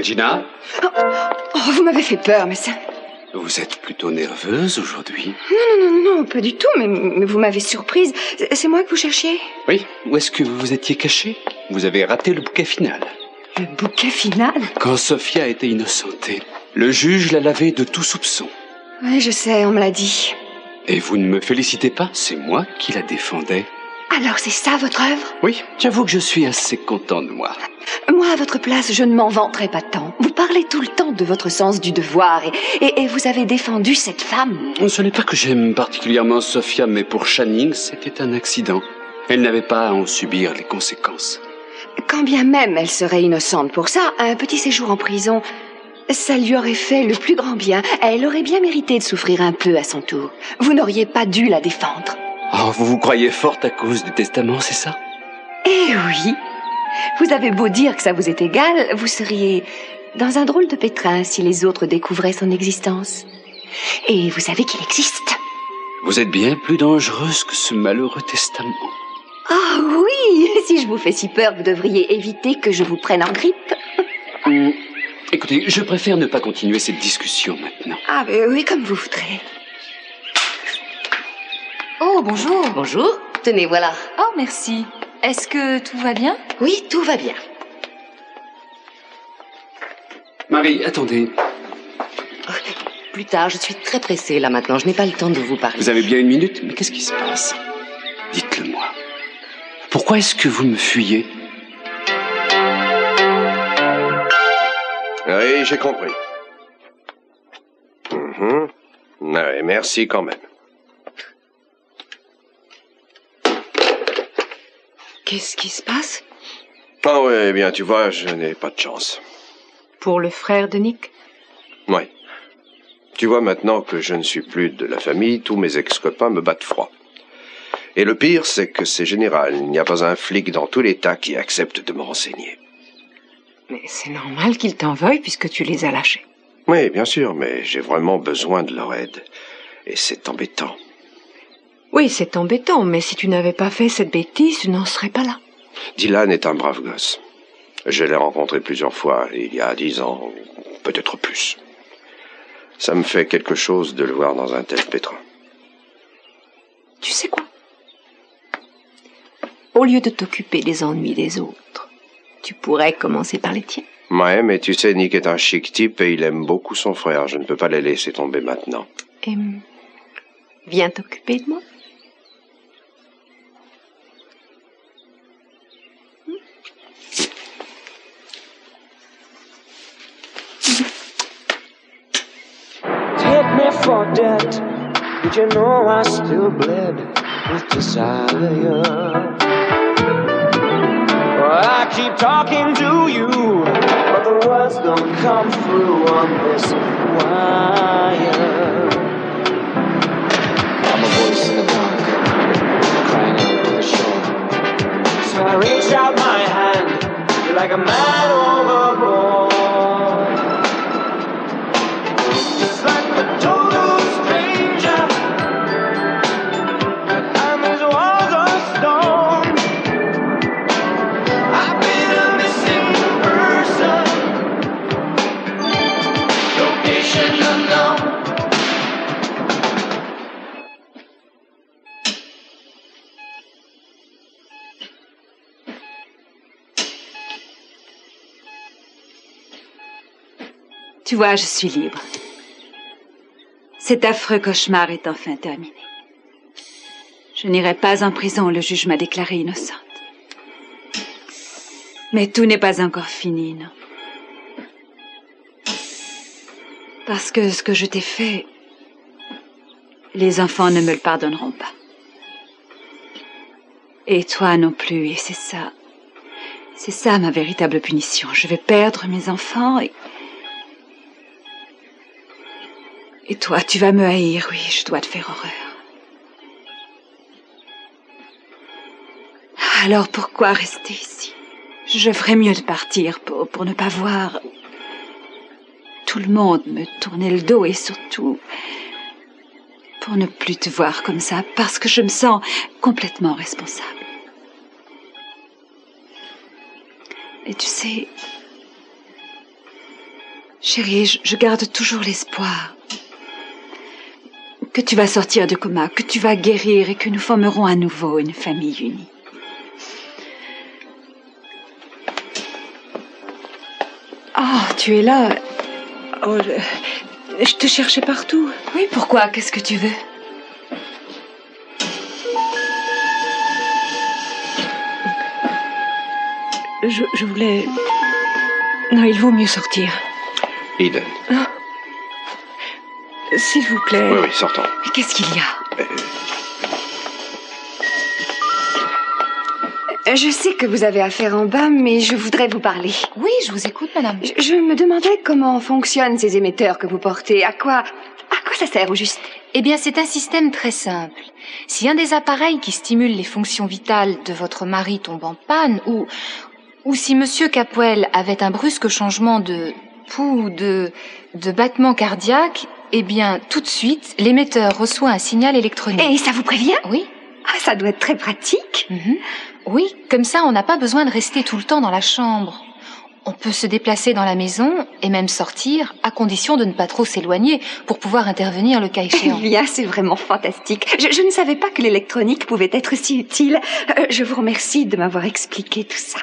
Gina? Oh, vous m'avez fait peur, mais ça... Vous êtes plutôt nerveuse aujourd'hui. Non, pas du tout, mais vous m'avez surprise. C'est moi que vous cherchiez? Oui, où est-ce que vous vous étiez caché? Vous avez raté le bouquet final. Le bouquet final? Quand Sophia a été innocentée, le juge l'a lavée de tout soupçon. Oui, je sais, on me l'a dit. Et vous ne me félicitez pas, c'est moi qui la défendais. Alors c'est ça votre œuvre? Oui, j'avoue que je suis assez content de moi. Moi, à votre place, je ne m'en vanterais pas tant. Vous parlez tout le temps de votre sens du devoir et vous avez défendu cette femme. Ce n'est pas que j'aime particulièrement Sophia, mais pour Channing, c'était un accident. Elle n'avait pas à en subir les conséquences. Quand bien même elle serait innocente pour ça, un petit séjour en prison, ça lui aurait fait le plus grand bien. Elle aurait bien mérité de souffrir un peu à son tour. Vous n'auriez pas dû la défendre. Oh, vous vous croyez forte à cause du testament, c'est ça? Eh oui. Vous avez beau dire que ça vous est égal, vous seriez dans un drôle de pétrin si les autres découvraient son existence. Et vous savez qu'il existe. Vous êtes bien plus dangereuse que ce malheureux testament. Ah oui, si je vous fais si peur, vous devriez éviter que je vous prenne en grippe. Écoutez, je préfère ne pas continuer cette discussion maintenant. Ah oui, comme vous voudrez. Oh, bonjour. Bonjour. Tenez, voilà. Oh, merci. Est-ce que tout va bien? Oui, tout va bien. Marie, attendez. Plus tard, je suis très pressée là maintenant. Je n'ai pas le temps de vous parler. Vous avez bien une minute? Mais qu'est-ce qui se passe? Dites-le-moi. Pourquoi est-ce que vous me fuyez? Oui, j'ai compris. Oui, merci quand même. Qu'est-ce qui se passe? Ah oui, eh bien, tu vois, je n'ai pas de chance. Pour le frère de Nick? Oui. Tu vois, maintenant que je ne suis plus de la famille, tous mes ex-copains me battent froid. Et le pire, c'est que c'est général. Il n'y a pas un flic dans tout l'État qui accepte de me renseigner. Mais c'est normal qu'ils t'en veuillent puisque tu les as lâchés. Oui, bien sûr, mais j'ai vraiment besoin de leur aide. Et c'est embêtant. Oui, c'est embêtant, mais si tu n'avais pas fait cette bêtise, tu n'en serais pas là. Dylan est un brave gosse. Je l'ai rencontré plusieurs fois, il y a 10 ans, peut-être plus. Ça me fait quelque chose de le voir dans un tel pétrin. Tu sais quoi? Au lieu de t'occuper des ennuis des autres, tu pourrais commencer par les tiens. Ouais, mais tu sais, Nick est un chic type et il aime beaucoup son frère. Je ne peux pas les laisser tomber maintenant. Et viens t'occuper de moi. Take me for dead, but you know I still bled with desire. Well, I keep talking to you, but the words don't come through on this wire. I'm a voice in the dark, crying out to the shore. So I reach out my hand like a man overboard. Just like a total stranger, and these walls are stone. I've been a missing person, location unknown. Tu vois, je suis libre. Cet affreux cauchemar est enfin terminé. Je n'irai pas en prison, le juge m'a déclarée innocente. Mais tout n'est pas encore fini, non. Parce que ce que je t'ai fait, les enfants ne me le pardonneront pas. Et toi non plus, et c'est ça ma véritable punition. Je vais perdre mes enfants et toi, tu vas me haïr, oui, je dois te faire horreur. Alors pourquoi rester ici? Je ferais mieux de partir pour ne pas voir tout le monde me tourner le dos et surtout pour ne plus te voir comme ça parce que je me sens complètement responsable. Et tu sais, Chérie, je garde toujours l'espoir que tu vas sortir du coma, que tu vas guérir et que nous formerons à nouveau une famille unie. Oh, tu es là. Oh, je te cherchais partout. Oui, pourquoi? Qu'est-ce que tu veux? Je voulais... Non, il vaut mieux sortir. Eden. S'il vous plaît. Oui, sortons. Mais qu'est-ce qu'il y a? Je sais que vous avez affaire en bas, mais je voudrais vous parler. Oui, je vous écoute, madame. Je me demandais comment fonctionnent ces émetteurs que vous portez. À quoi ça sert au juste? Eh bien, c'est un système très simple. Si un des appareils qui stimulent les fonctions vitales de votre mari tombe en panne, ou si Monsieur Capwell avait un brusque changement de pouls, de battement cardiaque, eh bien, tout de suite, l'émetteur reçoit un signal électronique. Et ça vous prévient? Oui. Ah, ça doit être très pratique. Oui, comme ça, on n'a pas besoin de rester tout le temps dans la chambre. On peut se déplacer dans la maison et même sortir, à condition de ne pas trop s'éloigner pour pouvoir intervenir le cas échéant. Eh bien, c'est vraiment fantastique. Je ne savais pas que l'électronique pouvait être si utile. Je vous remercie de m'avoir expliqué tout ça.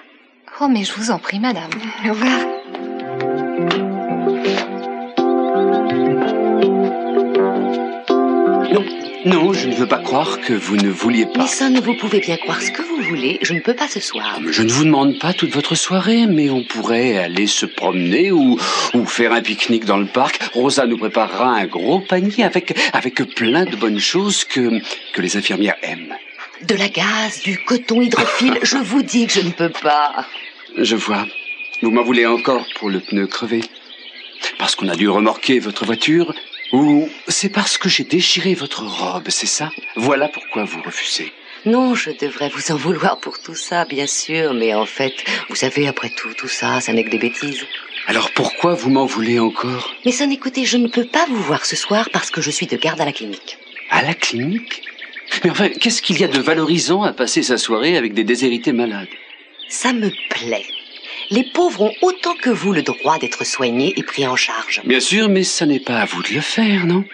Oh, mais je vous en prie, madame. Au revoir. Non, je ne veux pas croire que vous ne vouliez pas. Mais ça, vous pouvez bien croire ce que vous voulez. Je ne peux pas ce soir. Je ne vous demande pas toute votre soirée, mais on pourrait aller se promener ou faire un pique-nique dans le parc. Rosa nous préparera un gros panier avec plein de bonnes choses que les infirmières aiment. De la gaze, du coton hydrophile, je vous dis que je ne peux pas. Je vois. Vous m'en voulez encore pour le pneu crevé? Parce qu'on a dû remorquer votre voiture? Ou c'est parce que j'ai déchiré votre robe, c'est ça? Voilà pourquoi vous refusez. Non, je devrais vous en vouloir pour tout ça, bien sûr, mais en fait, vous savez, après tout ça n'est que des bêtises. Alors pourquoi vous m'en voulez encore? Mais ça, écoutez, je ne peux pas vous voir ce soir parce que je suis de garde à la clinique. À la clinique? Mais enfin, qu'est-ce qu'il y a de valorisant à passer sa soirée avec des déshérités malades? Ça me plaît. Les pauvres ont autant que vous le droit d'être soignés et pris en charge. Bien sûr, mais ça n'est pas à vous de le faire, non?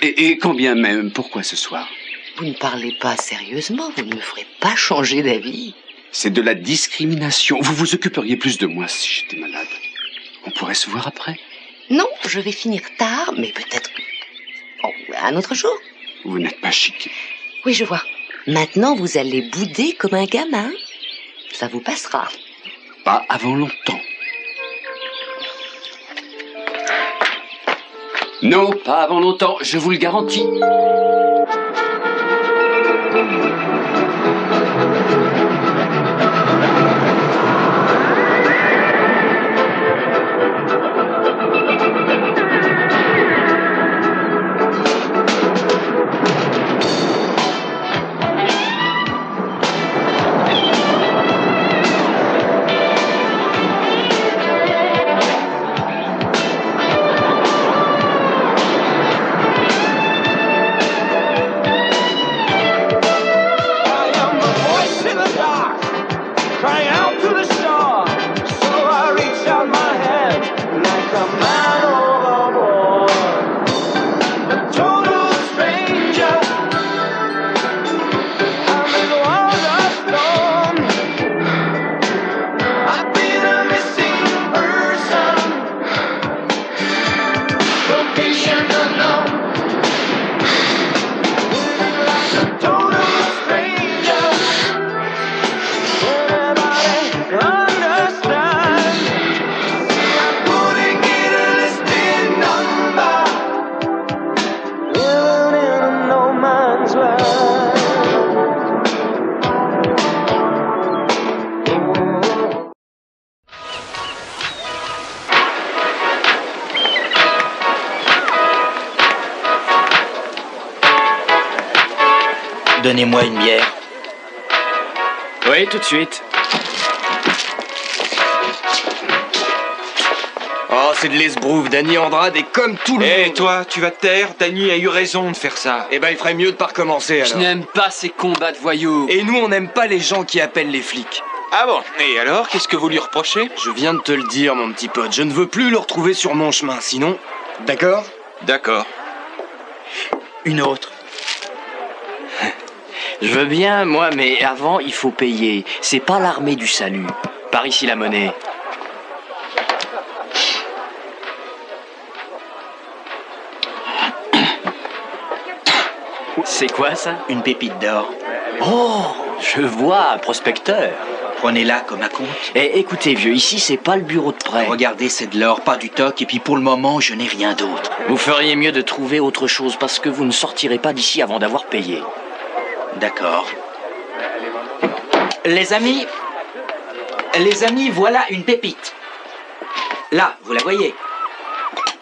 Et quand bien même, pourquoi ce soir? Vous ne parlez pas sérieusement, vous ne me ferez pas changer d'avis. C'est de la discrimination. Vous vous occuperiez plus de moi si j'étais malade. On pourrait se voir après? Non, je vais finir tard, mais peut-être... Oh, un autre jour. Vous n'êtes pas chic. Oui, je vois. Maintenant, vous allez bouder comme un gamin. Ça vous passera. Pas avant longtemps. Non, pas avant longtemps, je vous le garantis. Donnez-moi une bière. Oui, tout de suite. Oh, c'est de l'esbrouf. Danny Andrade est comme tout le monde. Eh, toi, tu vas te taire. Danny a eu raison de faire ça. Eh ben, il ferait mieux de pas recommencer, alors. Je n'aime pas ces combats de voyous. Et nous, on n'aime pas les gens qui appellent les flics. Ah bon? Et alors, qu'est-ce que vous lui reprochez? Je viens de te le dire, mon petit pote. Je ne veux plus le retrouver sur mon chemin, sinon... D'accord? D'accord. Une autre. Je veux bien, moi, mais avant, il faut payer. C'est pas l'armée du salut. Par ici la monnaie. C'est quoi ça? Une pépite d'or. Oh, je vois, un prospecteur. Prenez-la comme un compte. Eh, écoutez, vieux, ici, c'est pas le bureau de prêt. Regardez, c'est de l'or, pas du toc, et puis pour le moment, je n'ai rien d'autre. Vous feriez mieux de trouver autre chose, parce que vous ne sortirez pas d'ici avant d'avoir payé. D'accord. Les amis, voilà une pépite. Là, vous la voyez.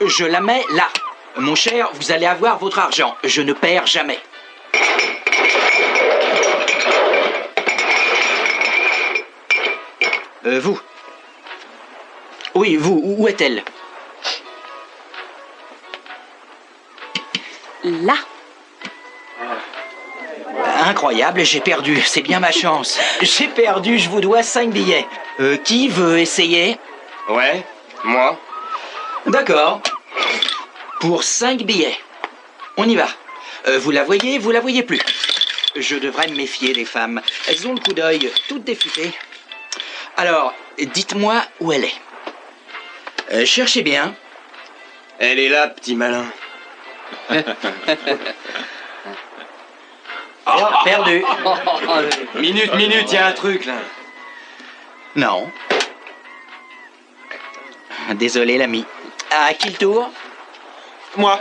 Je la mets là. Mon cher, vous allez avoir votre argent. Je ne perds jamais. Vous. Oui, vous, où est-elle? Là. Incroyable, j'ai perdu. C'est bien ma chance. J'ai perdu, je vous dois 5 billets. Qui veut essayer? Ouais, moi. D'accord. Pour 5 billets. On y va. Vous la voyez plus. Je devrais me méfier des femmes. Elles ont le coup d'œil, toutes défutées. Alors, dites-moi où elle est. Cherchez bien. Elle est là, petit malin. Oh, perdu. Minute, il y a un truc, là. Non. Désolé, l'ami. À qui le tour? Moi.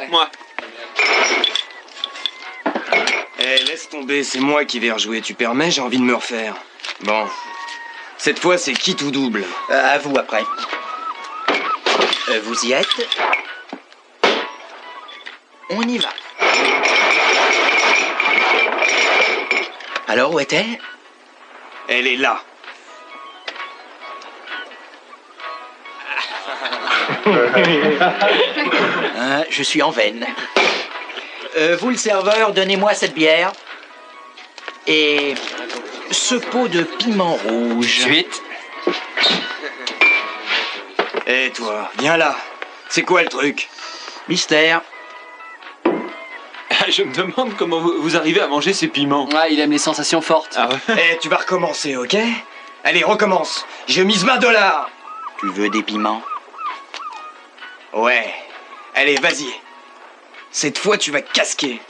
Eh, laisse tomber, c'est moi qui vais rejouer. Tu permets? J'ai envie de me refaire. Bon. Cette fois, c'est qui tout double? À vous, après. Vous y êtes? On y va. Alors, où est-elle? Elle est là. Je suis en veine. Vous, le serveur, donnez-moi cette bière. Et ce pot de piment rouge. Suite. Eh, toi, viens là. C'est quoi le truc? Mystère. Je me demande comment vous arrivez à manger ces piments. Ah, il aime les sensations fortes. Ah ouais. Eh, tu vas recommencer, ok? Allez, recommence. J'ai mise $20. Tu veux des piments? Ouais. Allez, vas-y. Cette fois, tu vas casquer.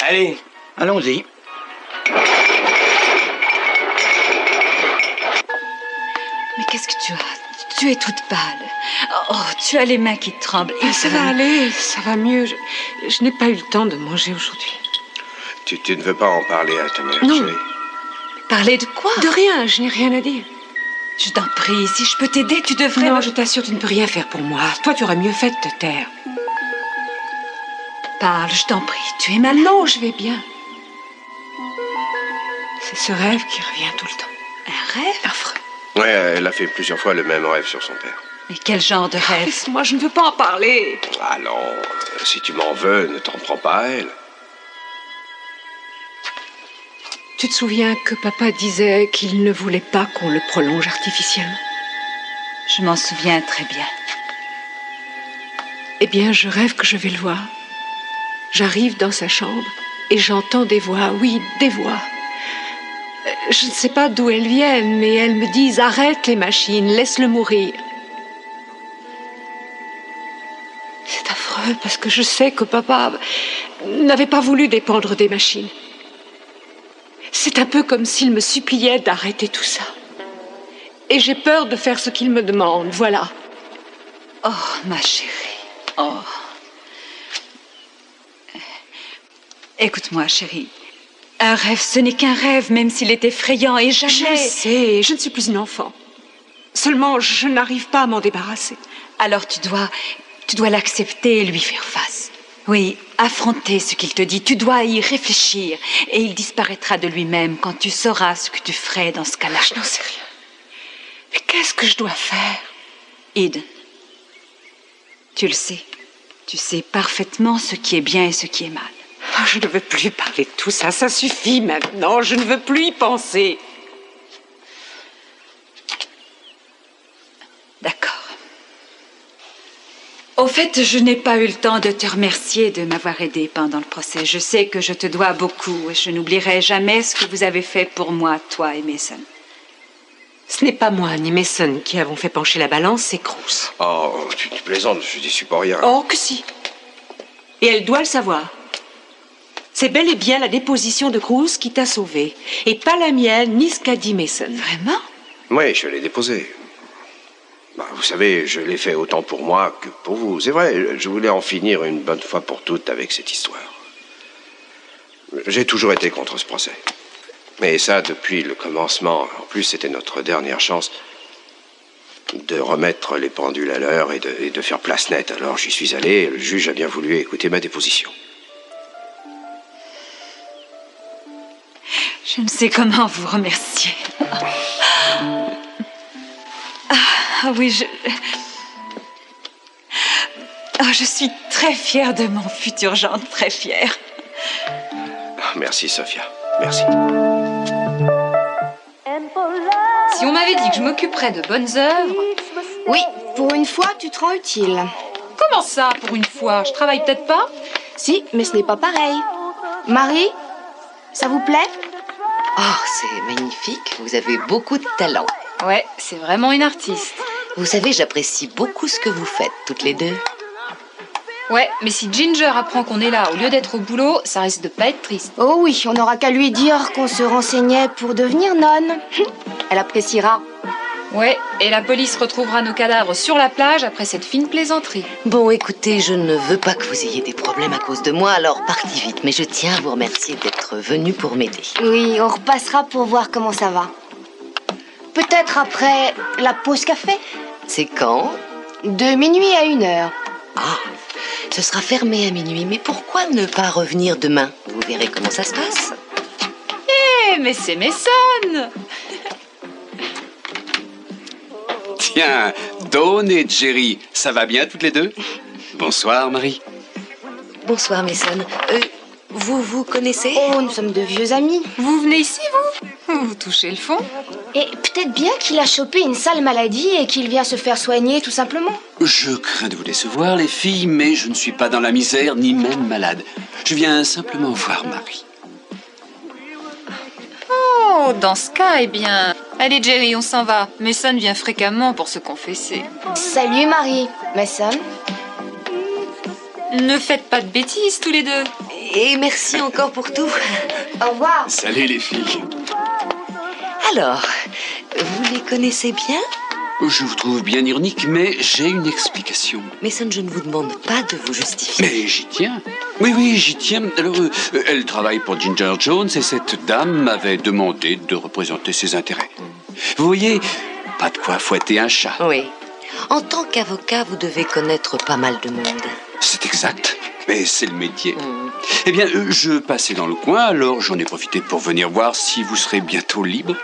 Allez. Allons-y. Mais qu'est-ce que tu as? Tu es toute pâle. Oh, tu as les mains qui tremblent. Ça va aller, ça va mieux. Je n'ai pas eu le temps de manger aujourd'hui. Tu ne veux pas en parler à ta mère, Non. chérie? Parler de quoi? De rien, je n'ai rien à dire. Je t'en prie, si je peux t'aider, tu devrais... Non, je t'assure, tu ne peux rien faire pour moi. Toi, tu aurais mieux fait de te taire. Parle, je t'en prie. Tu es malade? Non, je vais bien. C'est ce rêve qui revient tout le temps. Un rêve? Affreux. Ouais, elle a fait plusieurs fois le même rêve sur son père. Mais quel genre de rêve? Laisse-moi, je ne veux pas en parler. Ah non, si tu m'en veux, ne t'en prends pas à elle. Tu te souviens que papa disait qu'il ne voulait pas qu'on le prolonge artificiellement? Je m'en souviens très bien. Eh bien, je rêve que je vais le voir. J'arrive dans sa chambre et j'entends des voix, oui, des voix. Je ne sais pas d'où elles viennent, mais elles me disent « Arrête les machines, laisse-le mourir ». C'est affreux parce que je sais que papa n'avait pas voulu dépendre des machines. C'est un peu comme s'il me suppliait d'arrêter tout ça. Et j'ai peur de faire ce qu'il me demande, voilà. Oh, ma chérie. Oh. Écoute-moi, chérie. Un rêve, ce n'est qu'un rêve, même s'il est effrayant et jamais... Je le sais, je ne suis plus une enfant. Seulement, je n'arrive pas à m'en débarrasser. Alors tu dois l'accepter et lui faire face. Oui, affronter ce qu'il te dit. Tu dois y réfléchir et il disparaîtra de lui-même quand tu sauras ce que tu ferais dans ce cas-là. Je n'en sais rien. Mais qu'est-ce que je dois faire? Eden, tu le sais. Tu sais parfaitement ce qui est bien et ce qui est mal. Oh, je ne veux plus parler de tout ça. Ça suffit maintenant. Je ne veux plus y penser. Au fait, je n'ai pas eu le temps de te remercier de m'avoir aidé pendant le procès. Je sais que je te dois beaucoup et je n'oublierai jamais ce que vous avez fait pour moi, toi et Mason. Ce n'est pas moi ni Mason qui avons fait pencher la balance, c'est Cruz. Oh, tu plaisantes, je dis suis pas rien. Oh, que si. Et elle doit le savoir. C'est bel et bien la déposition de Cruz qui t'a sauvé. Et pas la mienne, ni ce qu'a dit Mason. Vraiment? Oui, je l'ai déposé. Bah, vous savez, je l'ai fait autant pour moi que pour vous. C'est vrai, je voulais en finir une bonne fois pour toutes avec cette histoire. J'ai toujours été contre ce procès. Mais ça, depuis le commencement. En plus, c'était notre dernière chance de remettre les pendules à l'heure et de faire place nette. Alors j'y suis allé et le juge a bien voulu écouter ma déposition. Je ne sais comment vous remercier. Ah oui, je suis très fière de mon futur gendre, très fière. Merci, Sophia. Merci. Si on m'avait dit que je m'occuperais de bonnes œuvres... Oui, pour une fois, tu te rends utile. Comment ça, pour une fois? Je travaille peut-être pas? Si, mais ce n'est pas pareil. Marie, ça vous plaît? Oh, c'est magnifique. Vous avez beaucoup de talent. Ouais, c'est vraiment une artiste. Vous savez, j'apprécie beaucoup ce que vous faites, toutes les deux. Ouais, mais si Ginger apprend qu'on est là au lieu d'être au boulot, ça risque de pas être triste. Oh oui, on n'aura qu'à lui dire qu'on se renseignait pour devenir nonne. Elle appréciera. Ouais, et la police retrouvera nos cadavres sur la plage après cette fine plaisanterie. Bon, écoutez, je ne veux pas que vous ayez des problèmes à cause de moi, alors partez vite. Mais je tiens à vous remercier d'être venu pour m'aider. Oui, on repassera pour voir comment ça va. Peut-être après la pause café? C'est quand? De minuit à 1h. Ah, ce sera fermé à minuit, mais pourquoi ne pas revenir demain? Vous verrez comment ça se passe. Mais c'est Mason! Tiens, Dawn et Jerry, ça va bien toutes les deux? Bonsoir, Marie. Bonsoir, Mason. Vous vous connaissez? Oh, nous sommes de vieux amis. Vous venez ici, vous? Vous touchez le fond? Et peut-être bien qu'il a chopé une sale maladie et qu'il vient se faire soigner, tout simplement. Je crains de vous décevoir, les filles, mais je ne suis pas dans la misère, ni même malade. Je viens simplement voir Marie. Oh, dans ce cas, eh bien... Allez, Jerry, on s'en va. Mason vient fréquemment pour se confesser. Salut, Marie. Mason? Ne faites pas de bêtises, tous les deux. Et merci encore pour tout. Au revoir. Salut, les filles. Alors, vous les connaissez bien? Je vous trouve bien ironique, mais j'ai une explication. Mason, je ne vous demande pas de vous justifier. Mais j'y tiens. Oui, j'y tiens. Alors, elle travaille pour Ginger Jones et cette dame m'avait demandé de représenter ses intérêts. Vous voyez, pas de quoi fouetter un chat. Oui. En tant qu'avocat, vous devez connaître pas mal de monde. C'est exact, mais c'est le métier. Eh bien, je passais dans le coin, alors j'en ai profité pour venir voir si vous serez bientôt libre.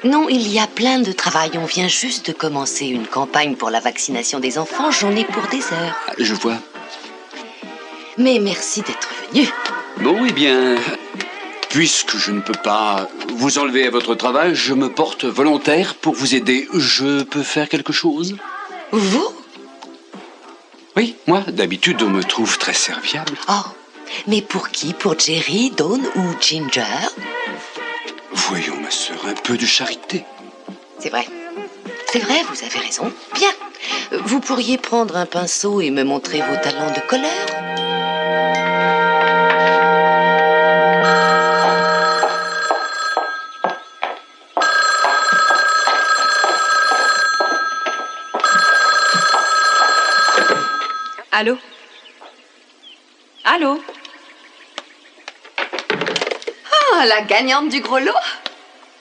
Non, il y a plein de travail. On vient juste de commencer une campagne pour la vaccination des enfants. J'en ai pour des heures. Je vois. Mais merci d'être venu. Bon, eh bien, puisque je ne peux pas vous enlever à votre travail, je me porte volontaire pour vous aider. Je peux faire quelque chose? Vous? Oui, moi, d'habitude, on me trouve très serviable. Oh, mais pour qui? Pour Jerry, Dawn ou Ginger? Voyons, ma sœur, un peu de charité. C'est vrai. C'est vrai, vous avez raison. Bien. Vous pourriez prendre un pinceau et me montrer vos talents de couleur? Allô? Allô? Ah, la gagnante du gros lot!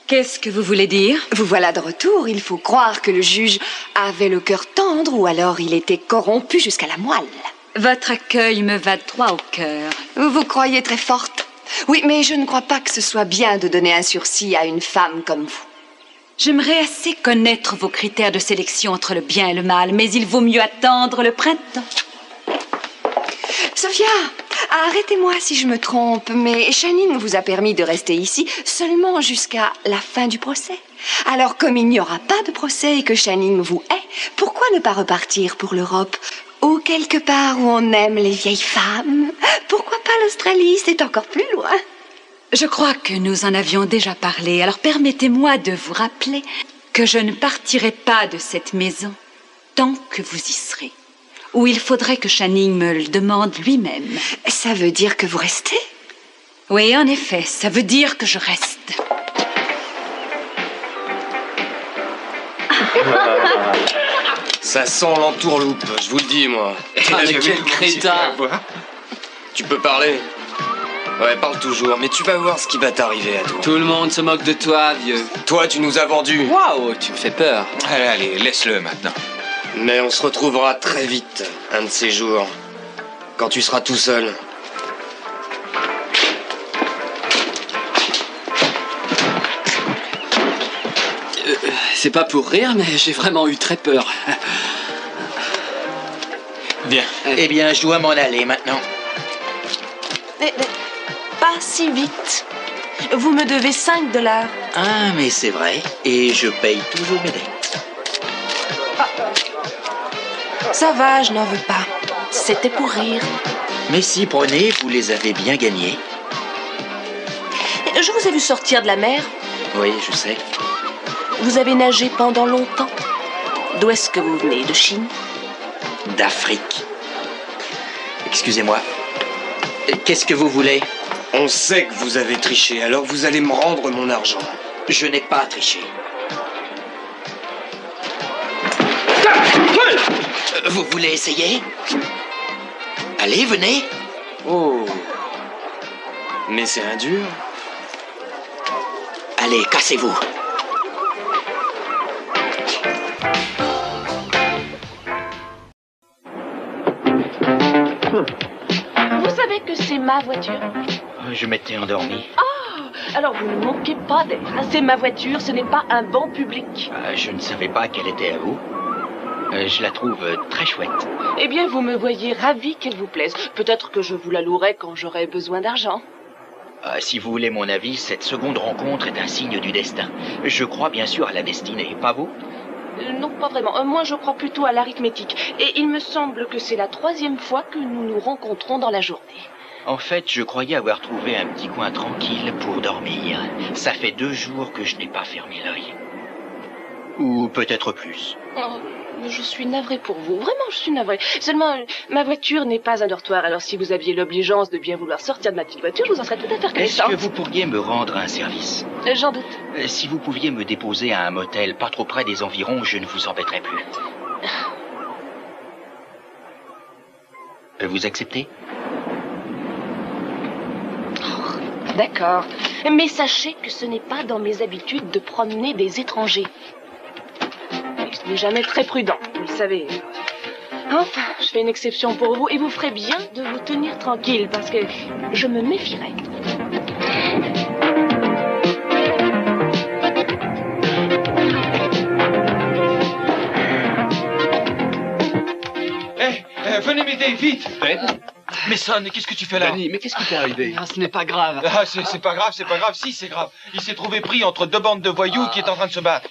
Qu'est-ce que vous voulez dire? Vous voilà de retour. Il faut croire que le juge avait le cœur tendre ou alors il était corrompu jusqu'à la moelle. Votre accueil me va droit au cœur. Vous vous croyez très forte. Oui, mais je ne crois pas que ce soit bien de donner un sursis à une femme comme vous. J'aimerais assez connaître vos critères de sélection entre le bien et le mal, mais il vaut mieux attendre le printemps. Sophia, arrêtez-moi si je me trompe, mais Channing vous a permis de rester ici seulement jusqu'à la fin du procès. Alors, comme il n'y aura pas de procès et que Channing vous hait, pourquoi ne pas repartir pour l'Europe? Ou quelque part où on aime les vieilles femmes. Pourquoi pas l'Australie? C'est encore plus loin. Je crois que nous en avions déjà parlé, alors permettez-moi de vous rappeler que je ne partirai pas de cette maison tant que vous y serez. Ou il faudrait que Channing me le demande lui-même. Ça veut dire que vous restez? Oui, en effet, ça veut dire que je reste. Ça sent l'entourloupe, je vous le dis, moi. Ah, mais quel crétin! Tu peux parler? Ouais, parle toujours, mais tu vas voir ce qui va t'arriver à toi. Tout le monde se moque de toi, vieux. Toi, tu nous as vendus. Waouh, tu me fais peur. Allez, laisse-le maintenant. Mais on se retrouvera très vite, un de ces jours, quand tu seras tout seul. C'est pas pour rire, mais j'ai vraiment eu très peur. Bien. Eh bien, je dois m'en aller maintenant. Mais pas si vite. Vous me devez 5 $. Ah, mais c'est vrai. Et je paye toujours mes dettes. Ça va, je n'en veux pas. C'était pour rire. Mais si, prenez, vous les avez bien gagnés. Je vous ai vu sortir de la mer. Oui, je sais. Vous avez nagé pendant longtemps. D'où est-ce que vous venez? De Chine? D'Afrique. Excusez-moi. Qu'est-ce que vous voulez? On sait que vous avez triché, alors vous allez me rendre mon argent. Je n'ai pas triché. Vous voulez essayer? Allez, venez. Oh. Mais c'est un dur. Allez, cassez-vous. Vous savez que c'est ma voiture? Je m'étais endormi. Ah, alors vous ne manquez pas d'être. C'est ma voiture, ce n'est pas un banc public. Je ne savais pas qu'elle était à vous. Je la trouve très chouette. Eh bien, vous me voyez ravi qu'elle vous plaise. Peut-être que je vous la louerai quand j'aurai besoin d'argent. Si vous voulez mon avis, cette seconde rencontre est un signe du destin. Je crois bien sûr à la destinée, pas vous? Non, pas vraiment. Moi, je crois plutôt à l'arithmétique. Et il me semble que c'est la 3e fois que nous nous rencontrons dans la journée. En fait, je croyais avoir trouvé un petit coin tranquille pour dormir. Ça fait 2 jours que je n'ai pas fermé l'œil. Ou peut-être plus. Oh, je suis navrée pour vous. Vraiment, je suis navrée. Seulement, ma voiture n'est pas un dortoir. Alors, si vous aviez l'obligeance de bien vouloir sortir de ma petite voiture, je vous en serais tout à fait reconnaissante. Est-ce que vous pourriez me rendre un service? J'en doute. Si vous pouviez me déposer à un motel pas trop près des environs, je ne vous embêterai plus. Vous acceptez? D'accord. Mais sachez que ce n'est pas dans mes habitudes de promener des étrangers. Ce n'est jamais très prudent, vous le savez. Enfin, je fais une exception pour vous et vous ferez bien de vous tenir tranquille parce que je me méfierai. Venez m'aider, vite. Mason, qu'est-ce que tu fais là? Danny, mais qu'est-ce qui t'est arrivé? Ce n'est pas grave. Ah, c'est pas grave, c'est pas grave. Si, c'est grave. Il s'est trouvé pris entre 2 bandes de voyous qui étaient en train de se battre.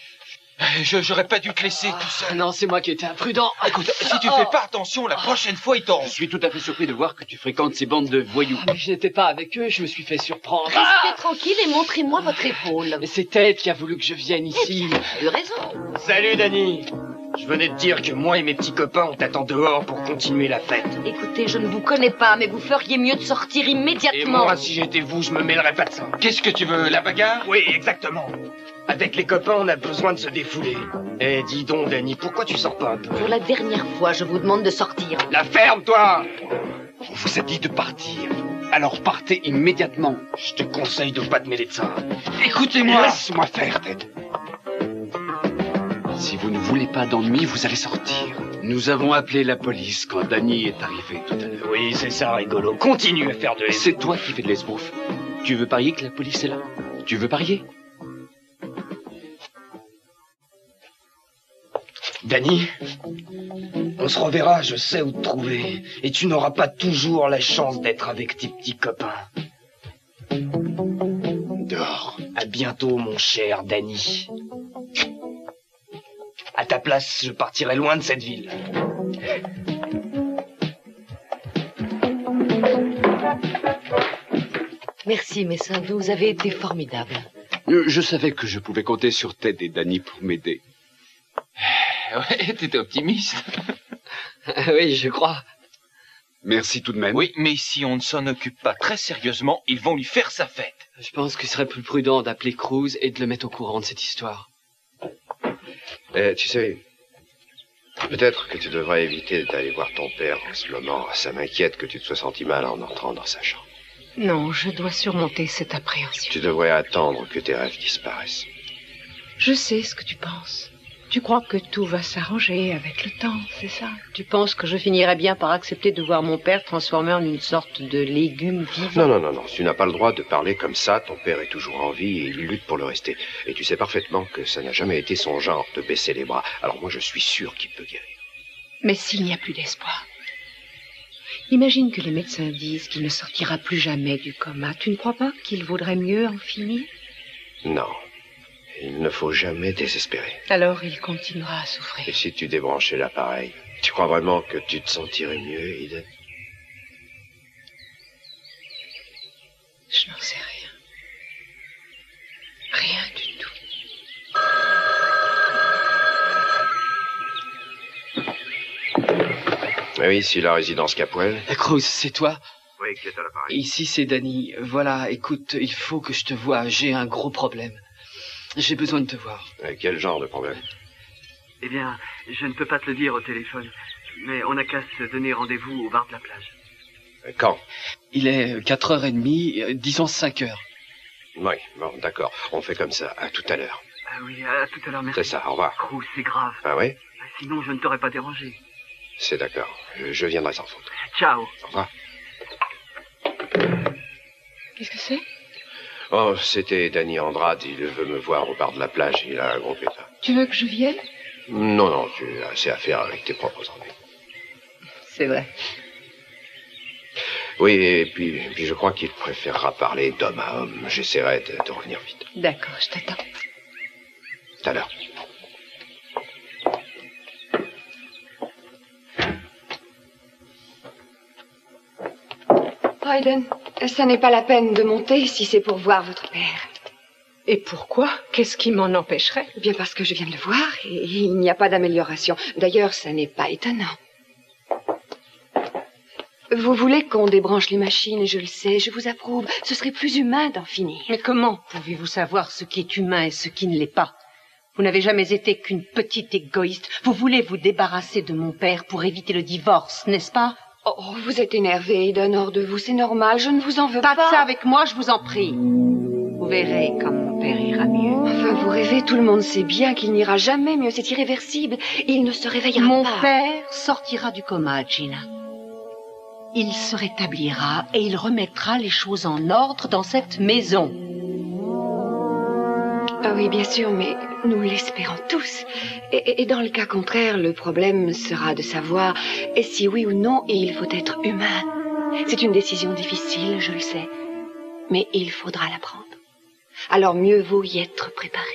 J'aurais pas dû te laisser tout seul. Non, c'est moi qui étais imprudent. Écoute, si tu fais pas attention, la prochaine fois, ils t'auront. Je suis tout à fait surpris de voir que tu fréquentes ces bandes de voyous. Je n'étais pas avec eux, je me suis fait surprendre. Restez tranquille et montrez-moi votre épaule. Mais c'est Ted qui a voulu que je vienne ici. Tu as raison. Salut, Danny. Je venais te dire que moi et mes petits copains, on t'attend dehors pour continuer la fête. Écoutez, je ne vous connais pas, mais vous feriez mieux de sortir immédiatement. Et moi, si j'étais vous, je me mêlerais pas de ça. Qu'est-ce que tu veux, la bagarre? Oui, exactement. Avec les copains, on a besoin de se défouler. Eh, dis donc, Danny, pourquoi tu sors pas un peu? Pour la dernière fois, je vous demande de sortir. La ferme, toi! On vous a dit de partir. Alors partez immédiatement. Je te conseille de pas te mêler de ça. Écoutez-moi. Laisse-moi faire, Ted. Si vous ne voulez pas d'ennui, vous allez sortir. Nous avons appelé la police quand Danny est arrivé tout à l'heure. Oui, c'est ça, rigolo. Continue à faire de l'esbrouf. C'est toi qui fais de l'esbrouf. Tu veux parier que la police est là? Tu veux parier? Danny, on se reverra, je sais où te trouver. Et tu n'auras pas toujours la chance d'être avec tes petits copains. Dehors. À bientôt, mon cher Danny. À ta place, je partirai loin de cette ville. Merci, médecin. Vous avez été formidable. Je savais que je pouvais compter sur Ted et Danny pour m'aider. Ouais, t'étais optimiste. Oui, je crois. Merci tout de même. Oui, mais si on ne s'en occupe pas très sérieusement, ils vont lui faire sa fête. Je pense qu'il serait plus prudent d'appeler Cruz et de le mettre au courant de cette histoire. Tu sais, peut-être que tu devrais éviter d'aller voir ton père en ce moment. Ça m'inquiète que tu te sois senti mal en entrant dans sa chambre. Non, je dois surmonter cette appréhension. Tu devrais attendre que tes rêves disparaissent. Je sais ce que tu penses. Tu crois que tout va s'arranger avec le temps, c'est ça? Tu penses que je finirai bien par accepter de voir mon père transformé en une sorte de légume vivant? Non, tu n'as pas le droit de parler comme ça. Ton père est toujours en vie et il lutte pour le rester. Et tu sais parfaitement que ça n'a jamais été son genre de baisser les bras. Alors moi, je suis sûr qu'il peut guérir. Mais s'il n'y a plus d'espoir? Imagine que les médecins disent qu'il ne sortira plus jamais du coma. Tu ne crois pas qu'il vaudrait mieux en finir? Non. Il ne faut jamais désespérer. Alors il continuera à souffrir. Et si tu débranchais l'appareil, tu crois vraiment que tu te sentirais mieux, Eden? Je n'en sais rien. Rien du tout. Oui, ici la résidence Capwell. Cruz, c'est toi? Oui, qui est à l'appareil. Ici, c'est Danny. Voilà, écoute, il faut que je te voie. J'ai un gros problème. J'ai besoin de te voir. Quel genre de problème? Eh bien, je ne peux pas te le dire au téléphone, mais on n'a qu'à se donner rendez-vous au bar de la plage. Quand? Il est 4h30, disons 5h. Oui, bon, d'accord. On fait comme ça. À tout à l'heure. Ah oui, à tout à l'heure, merci. C'est ça, au revoir. Cruz, c'est grave. Ah oui? Sinon, je ne t'aurais pas dérangé. C'est d'accord. Je viendrai sans faute. Ciao. Au revoir. Qu'est-ce que c'est? Oh, c'était Danny Andrade. Il veut me voir au bar de la plage. Il a un gros pétard. Tu veux que je vienne? Non, tu as assez à faire avec tes propres ennuis. C'est vrai. Oui, et puis je crois qu'il préférera parler d'homme à homme. J'essaierai de revenir vite. D'accord, je t'attends. Tout à l'heure. Hayden, ça n'est pas la peine de monter si c'est pour voir votre père. Et pourquoi? Qu'est-ce qui m'en empêcherait? Bien parce que je viens de le voir et il n'y a pas d'amélioration. D'ailleurs, ça n'est pas étonnant. Vous voulez qu'on débranche les machines, je le sais, je vous approuve. Ce serait plus humain d'en finir. Mais comment pouvez-vous savoir ce qui est humain et ce qui ne l'est pas? Vous n'avez jamais été qu'une petite égoïste. Vous voulez vous débarrasser de mon père pour éviter le divorce, n'est-ce pas? Oh, vous êtes énervé, Eden, hors de vous, c'est normal, je ne vous en veux pas. Pas de ça avec moi, je vous en prie. Vous verrez quand mon père ira mieux. Enfin, vous rêvez, tout le monde sait bien qu'il n'ira jamais mieux, c'est irréversible. Il ne se réveillera Mon pas. père sortira du coma, Gina. Il se rétablira et il remettra les choses en ordre dans cette maison. Ah oui, bien sûr, mais nous l'espérons tous. Et dans le cas contraire, le problème sera de savoir si oui ou non il faut être humain. C'est une décision difficile, je le sais, mais il faudra la prendre. Alors mieux vaut y être préparé.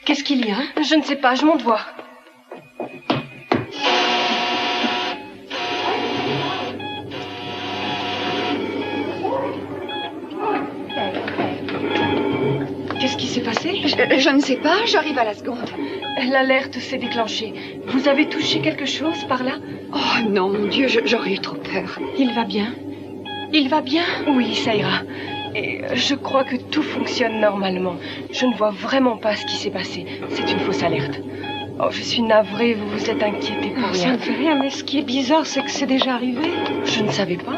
Qu'est-ce qu'il y a? Je ne sais pas, je monte voir. Qu'est-ce qui s'est passé? Je ne sais pas, j'arrive à la seconde. L'alerte s'est déclenchée. Vous avez touché quelque chose par là? Oh non, mon Dieu, j'aurais eu trop peur. Il va bien? Il va bien? Oui, ça ira. Et je crois que tout fonctionne normalement. Je ne vois vraiment pas ce qui s'est passé. C'est une fausse alerte. Oh, je suis navrée, vous vous êtes inquiétée pour rien. Ça ne fait rien, mais ce qui est bizarre, c'est que c'est déjà arrivé. Je ne savais pas.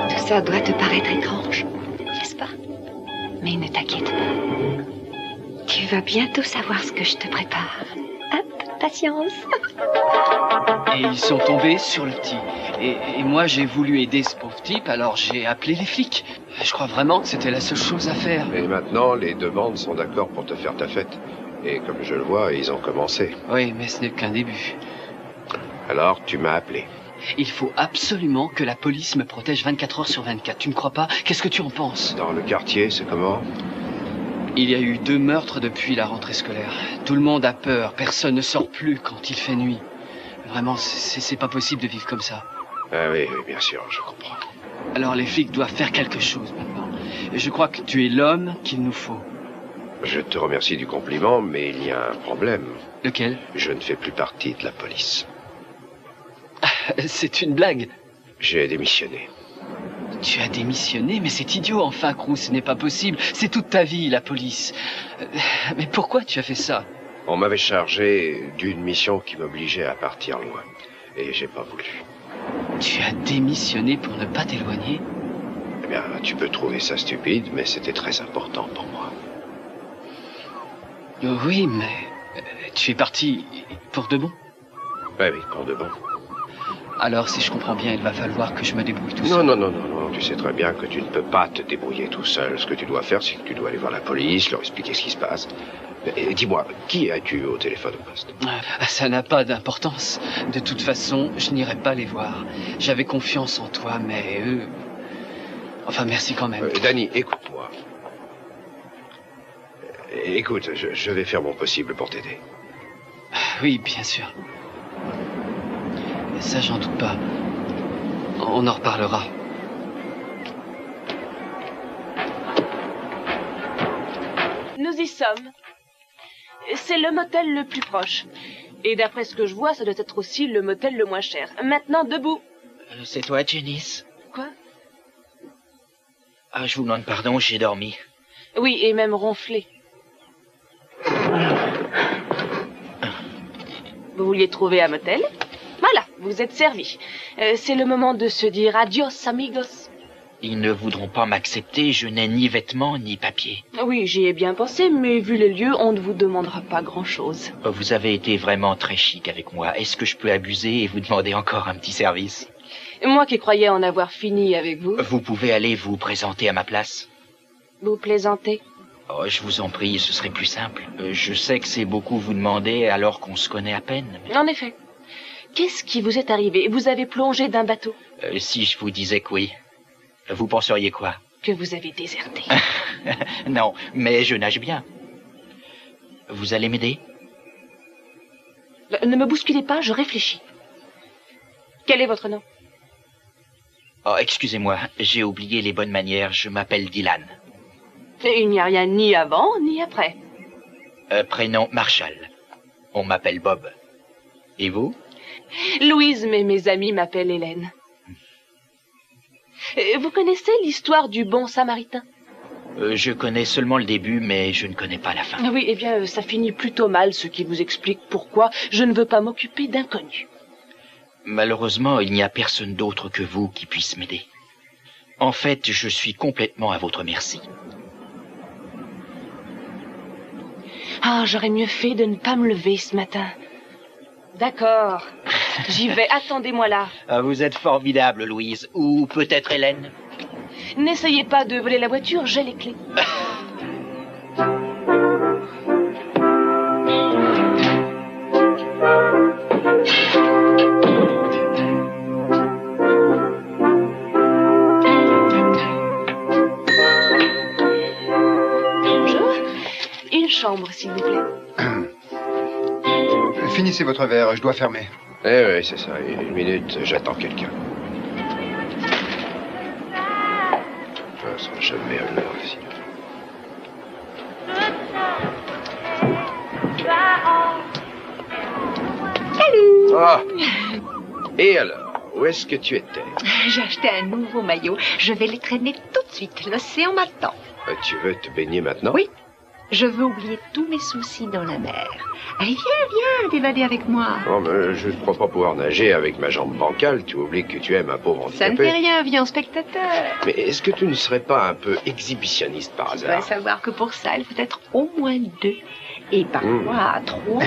Tout ça doit te paraître étrange, n'est-ce pas? Mais ne t'inquiète pas. Tu vas bientôt savoir ce que je te prépare. Un peu de patience. Et ils sont tombés sur le petit. Et moi, j'ai voulu aider ce pauvre type, alors j'ai appelé les flics. Je crois vraiment que c'était la seule chose à faire. Mais maintenant, les deux bandes sont d'accord pour te faire ta fête. Et comme je le vois, ils ont commencé. Oui, mais ce n'est qu'un début. Alors, tu m'as appelé. Il faut absolument que la police me protège 24 heures sur 24. Tu ne crois pas? Qu'est-ce que tu en penses? Dans le quartier, c'est comment? Il y a eu 2 meurtres depuis la rentrée scolaire. Tout le monde a peur. Personne ne sort plus quand il fait nuit. Vraiment, c'est pas possible de vivre comme ça. Ah oui, oui, bien sûr, je comprends. Alors les flics doivent faire quelque chose maintenant. Et je crois que tu es l'homme qu'il nous faut. Je te remercie du compliment, mais il y a un problème. Lequel? Je ne fais plus partie de la police. C'est une blague. J'ai démissionné. Tu as démissionné? Mais c'est idiot, enfin, Cruz, ce n'est pas possible. C'est toute ta vie, la police. Mais pourquoi tu as fait ça? On m'avait chargé d'une mission qui m'obligeait à partir loin. Et j'ai pas voulu. Tu as démissionné pour ne pas t'éloigner? Eh bien, tu peux trouver ça stupide, mais c'était très important pour moi. Oui, mais tu es parti pour de bon? Oui, pour de bon. Alors, si je comprends bien, il va falloir que je me débrouille tout seul. Non, tu sais très bien que tu ne peux pas te débrouiller tout seul. Ce que tu dois faire, c'est que tu dois aller voir la police, leur expliquer ce qui se passe. Et dis-moi, qui as-tu au téléphone au poste? Ça n'a pas d'importance. De toute façon, je n'irai pas les voir. J'avais confiance en toi, mais eux... Enfin, merci quand même. Danny, écoute-moi. Écoute, je vais faire mon possible pour t'aider. Oui, bien sûr. Ça, j'en doute pas. On en reparlera. Nous y sommes. C'est le motel le plus proche. Et d'après ce que je vois, ça doit être aussi le motel le moins cher. Maintenant, debout. C'est toi, Janice? Quoi? Ah, je vous demande pardon, j'ai dormi. Oui, et même ronflé. Vous vouliez trouver un motel? Voilà, vous êtes servi. C'est le moment de se dire adios, amigos. Ils ne voudront pas m'accepter, je n'ai ni vêtements ni papier. Oui, j'y ai bien pensé, mais vu les lieux, on ne vous demandera pas grand-chose. Vous avez été vraiment très chic avec moi. Est-ce que je peux abuser et vous demander encore un petit service? Moi qui croyais en avoir fini avec vous. Vous pouvez aller vous présenter à ma place? Vous plaisantez? Oh, je vous en prie, ce serait plus simple. Je sais que c'est beaucoup vous demander alors qu'on se connaît à peine. Mais... En effet. Qu'est-ce qui vous est arrivé? Vous avez plongé d'un bateau? Si je vous disais que oui, vous penseriez quoi? Que vous avez déserté. Non, mais je nage bien. Vous allez m'aider? Ne me bousculez pas, je réfléchis. Quel est votre nom? Oh, excusez-moi, j'ai oublié les bonnes manières. Je m'appelle Dylan. Et il n'y a rien ni avant, ni après. Prénom Marshall. On m'appelle Bob. Et vous? Louise, mais mes amis m'appellent Hélène. Vous connaissez l'histoire du bon samaritain? Je connais seulement le début, mais je ne connais pas la fin. Oui, eh bien, ça finit plutôt mal, ce qui vous explique pourquoi je ne veux pas m'occuper d'inconnus. Malheureusement, il n'y a personne d'autre que vous qui puisse m'aider. En fait, je suis complètement à votre merci. Ah, j'aurais mieux fait de ne pas me lever ce matin. D'accord, j'y vais, attendez-moi là. Vous êtes formidable, Louise. Ou peut-être Hélène. N'essayez pas de voler la voiture, j'ai les clés. Bonjour. Une chambre, s'il vous plaît. Finissez votre verre, je dois fermer. Eh oui, c'est ça. Une minute, j'attends quelqu'un. Ça sera jamais à l'heure ici. Salut. Ah, Et alors, où est-ce que tu étais? J'ai acheté un nouveau maillot. Je vais les traîner tout de suite. L'océan m'attend. Tu veux te baigner maintenant? Oui. Je veux oublier tous mes soucis dans la mer. Allez, viens, t'évader avec moi. Non, mais je ne crois pas pouvoir nager avec ma jambe bancale. Tu oublies que tu aimes un pauvre handicapé. Ça ne fait rien, viens en spectateur. Mais est-ce que tu ne serais pas un peu exhibitionniste par Tu dois hasard? savoir que pour ça, il faut être au moins 2. Et parfois 3.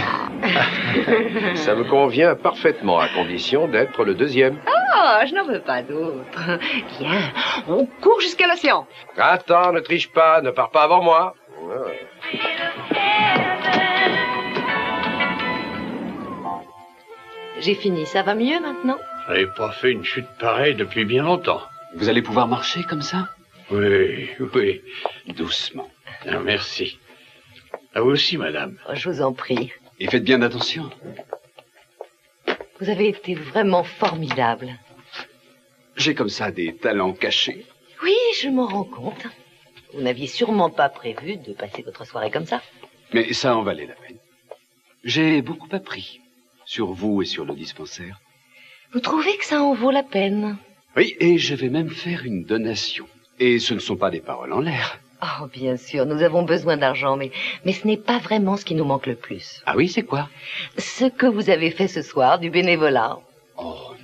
Ça me convient parfaitement, à condition d'être le deuxième. Oh, je n'en veux pas d'autre. Viens, on court jusqu'à l'océan. Attends, ne triche pas, ne pars pas avant moi. Ouais. J'ai fini, ça va mieux maintenant? Je n'avais pas fait une chute pareille depuis bien longtemps. Vous allez pouvoir marcher comme ça? Oui, oui. Doucement. Ah, merci. À vous aussi, madame. Oh, je vous en prie. Et faites bien attention. Vous avez été vraiment formidable. J'ai comme ça des talents cachés. Oui, je m'en rends compte. Vous n'aviez sûrement pas prévu de passer votre soirée comme ça. Mais ça en valait la peine. J'ai beaucoup appris sur vous et sur le dispensaire. Vous trouvez que ça en vaut la peine? Oui, et je vais même faire une donation. Et ce ne sont pas des paroles en l'air. Oh, bien sûr, nous avons besoin d'argent, mais ce n'est pas vraiment ce qui nous manque le plus. Ah oui, c'est quoi? Ce que vous avez fait ce soir, du bénévolat. Oh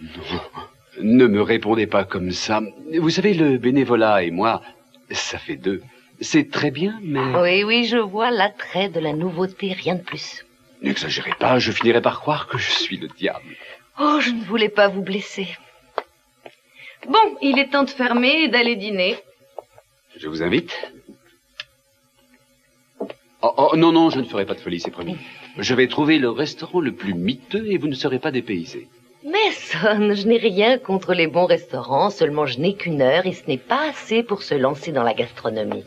non, ne me répondez pas comme ça. Vous savez, le bénévolat et moi, ça fait 2. C'est très bien, mais... Oui, oui, je vois l'attrait de la nouveauté, rien de plus. N'exagérez pas, je finirai par croire que je suis le diable. Oh, je ne voulais pas vous blesser. Bon, il est temps de fermer et d'aller dîner. Je vous invite. Oh, non, non, je ne ferai pas de folie, c'est promis. Je vais trouver le restaurant le plus miteux et vous ne serez pas dépaysés. Mason, je n'ai rien contre les bons restaurants, seulement je n'ai qu'une heure et ce n'est pas assez pour se lancer dans la gastronomie.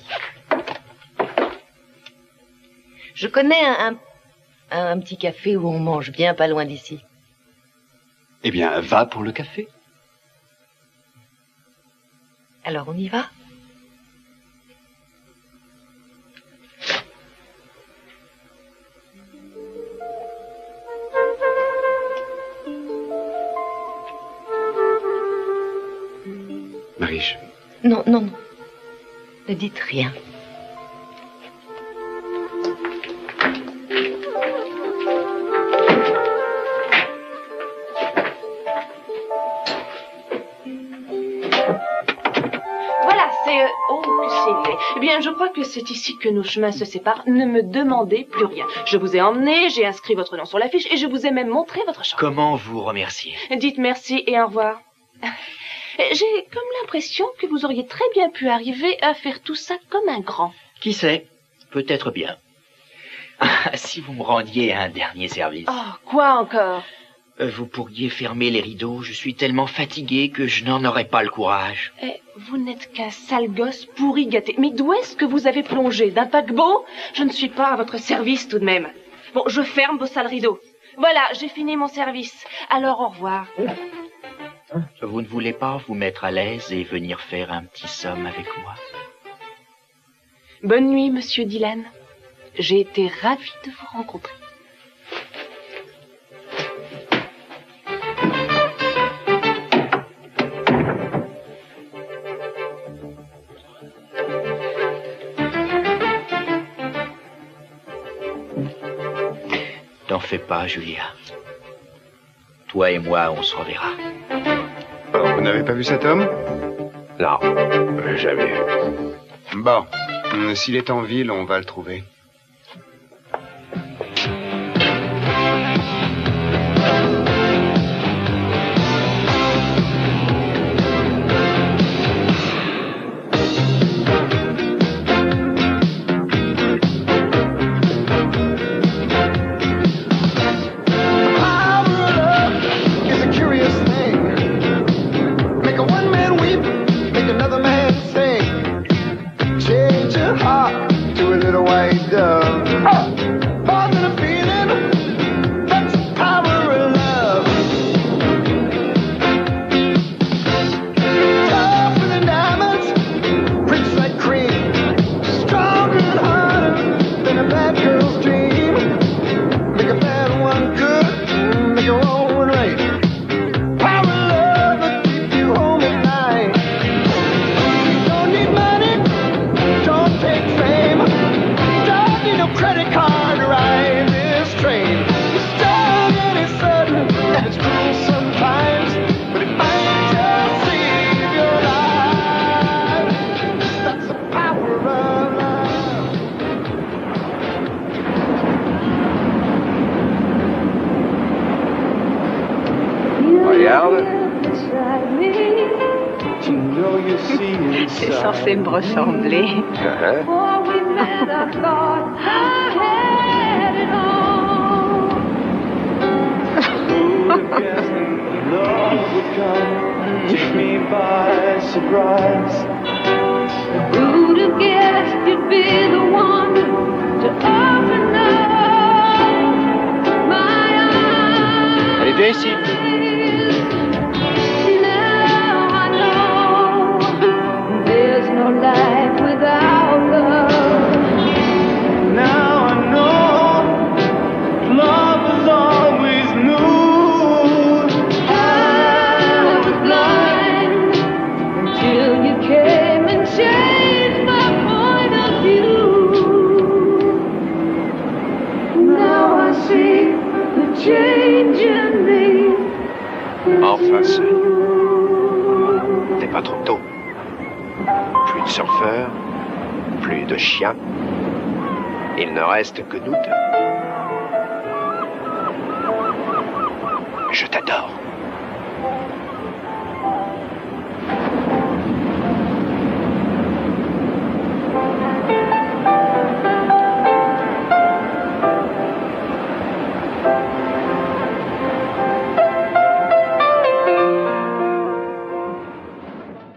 Je connais un petit café où on mange bien pas loin d'ici. Eh bien, va pour le café. Alors on y va? Marie, Non, non, non. Ne dites rien. Voilà, c'est... Oh, que c'est laid. Eh bien, je crois que c'est ici que nos chemins se séparent. Ne me demandez plus rien. Je vous ai emmené, j'ai inscrit votre nom sur l'affiche et je vous ai même montré votre chambre. Comment vous remercier? Dites merci et au revoir. J'ai comme l'impression que vous auriez très bien pu arriver à faire tout ça comme un grand. Qui sait? Peut-être bien. Si vous me rendiez un dernier service. Oh, quoi encore? Vous pourriez fermer les rideaux. Je suis tellement fatigué que je n'en aurais pas le courage. Vous n'êtes qu'un sale gosse pourri gâté. Mais d'où est-ce que vous avez plongé? D'un paquebot? Je ne suis pas à votre service tout de même. Bon, je ferme vos sales rideaux. Voilà, j'ai fini mon service. Alors au revoir. Vous ne voulez pas vous mettre à l'aise et venir faire un petit somme avec moi? Bonne nuit, monsieur Dylan. J'ai été ravie de vous rencontrer. T'en fais pas, Julia. Toi et moi, on se reverra. Vous n'avez pas vu cet homme? Non, jamais. Bon, s'il est en ville, on va le trouver. Power C'est censé me ressembler. Take me by surprise. Who'd have guessed you'd be the one to open up my eyes? Allez, viens ici. Now I know there's no life without love. Now I know love was always new. Till you came and changed my point of view. Now I see the change in me. Enfin seul. N'est pas trop tôt. Plus de surfeurs, plus de chiens. Il ne reste que nous deux. Je t'adore.